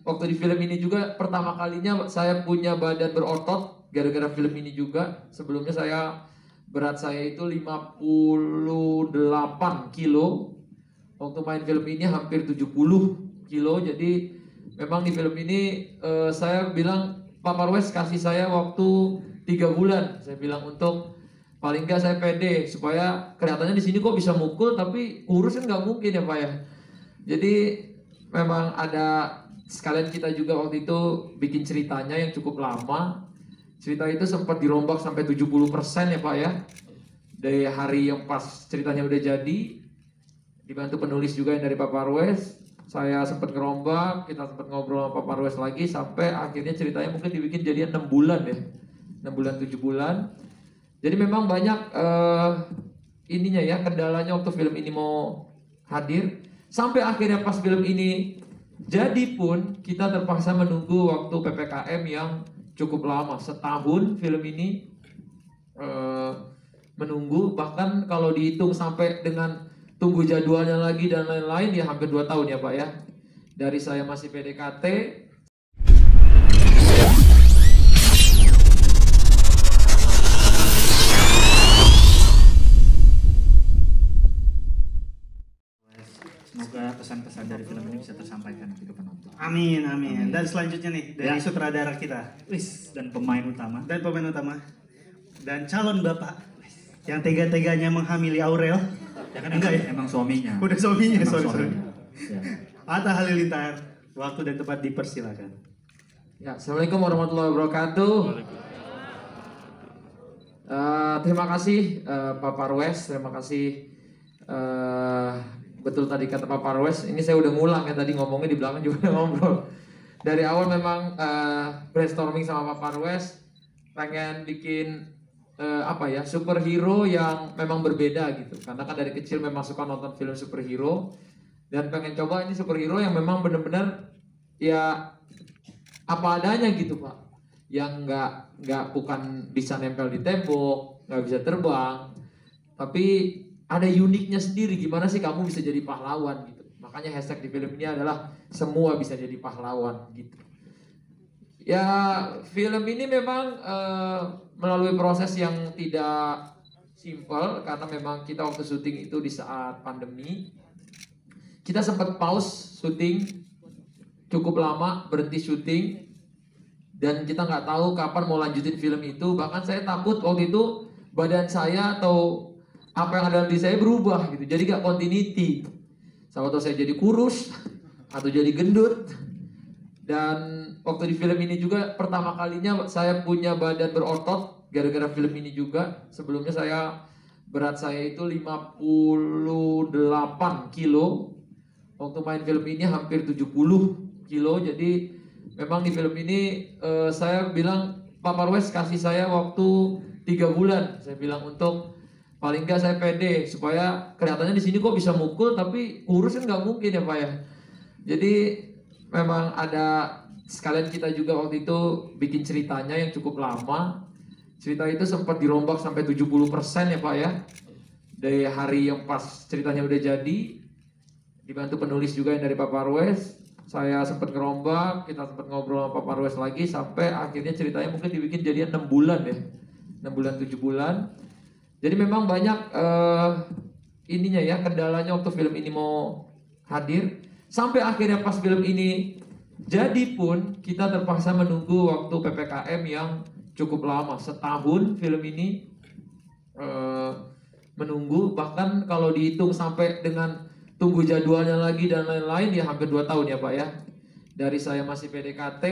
waktu di film ini juga pertama kalinya saya punya badan berotot gara-gara film ini juga. Sebelumnya berat saya itu 58 kilo. Waktu main film ini hampir 70 kilo. Jadi memang di film ini saya bilang Pak Parwes kasih saya waktu 3 bulan. Saya bilang untuk paling nggak saya pede supaya kelihatannya di sini kok bisa mukul tapi kurus kan nggak mungkin ya Pak ya. Jadi memang ada sekalian kita juga waktu itu bikin ceritanya yang cukup lama. Cerita itu sempat dirombak sampai 70% ya Pak ya. Dari hari yang pas ceritanya udah jadi, dibantu penulis juga yang dari Pak Parwes. Saya sempat ngerombak, kita sempat ngobrol sama Pak Parwes lagi sampai akhirnya ceritanya mungkin dibikin jadian 6 bulan ya. 6 bulan 7 bulan. Jadi memang banyak ininya ya, kendalanya waktu film ini mau hadir. Sampai akhirnya pas film ini jadi pun kita terpaksa menunggu waktu PPKM yang cukup lama, setahun film ini menunggu. Bahkan kalau dihitung sampai dengan tunggu jadwalnya lagi dan lain-lain ya hampir 2 tahun ya Pak ya. Dari saya masih PDKT. Semoga pesan-pesan dari film ini bisa tersampaikan nanti ke penonton. Amin, amin. Dan selanjutnya nih dari sutradara kita. Dan pemain utama. Dan calon bapak yang tega-teganya menghamili Aurel. Ya kan Enggak ya? emang suaminya. Udah suaminya, Emang sorry. suaminya. Ya. Atta Halilintar, waktu dan tempat dipersilakan. Ya, Assalamualaikum warahmatullahi wabarakatuh. Terima kasih Pak Parwes, terima kasih. Betul tadi kata Pak Parwes, ini saya udah ngulang ya tadi ngomongnya di belakang juga ngobrol. Dari awal memang brainstorming sama Pak Parwes pengen bikin superhero yang memang berbeda gitu. Karena kan dari kecil memang suka nonton film superhero dan pengen coba ini superhero yang memang benar-benar ya apa adanya gitu Pak. Yang nggak bukan bisa nempel di tembok, nggak bisa terbang, tapi ada uniknya sendiri. Gimana sih kamu bisa jadi pahlawan gitu. Makanya hashtag di film ini adalah semua bisa jadi pahlawan gitu. Ya film ini memang melalui proses yang tidak simpel karena memang kita waktu syuting itu di saat pandemi. Kita sempat pause syuting cukup lama, berhenti syuting. Dan kita nggak tahu kapan mau lanjutin film itu. Bahkan saya takut waktu itu badan saya atau apa yang ada di saya berubah gitu. Jadi gak continuity. Sama tahu saya jadi kurus atau jadi gendut. Dan waktu di film ini juga pertama kalinya saya punya badan berotot gara-gara film ini juga. Sebelumnya berat saya itu 58 kilo. Waktu main film ini hampir 70 kilo. Jadi memang di film ini saya bilang Pak Parwes kasih saya waktu 3 bulan. Saya bilang untuk paling nggak saya pede supaya kelihatannya di sini kok bisa mukul tapi kurus kan nggak mungkin ya Pak ya. Jadi memang ada sekalian kita juga waktu itu bikin ceritanya yang cukup lama. Cerita itu sempat dirombak sampai 70% ya Pak ya. Dari hari yang pas ceritanya udah jadi, dibantu penulis juga yang dari Pak Parwes. Saya sempat ngerombak, kita sempat ngobrol sama Pak Parwes lagi sampai akhirnya ceritanya mungkin dibikin jadian 6 bulan ya. 6 bulan 7 bulan. Jadi memang banyak ininya ya, kendalanya waktu film ini mau hadir. Sampai akhirnya pas film ini jadi pun kita terpaksa menunggu waktu PPKM yang cukup lama, setahun film ini menunggu. Bahkan kalau dihitung sampai dengan tunggu jadwalnya lagi dan lain-lain ya hampir 2 tahun ya Pak ya. Dari saya masih PDKT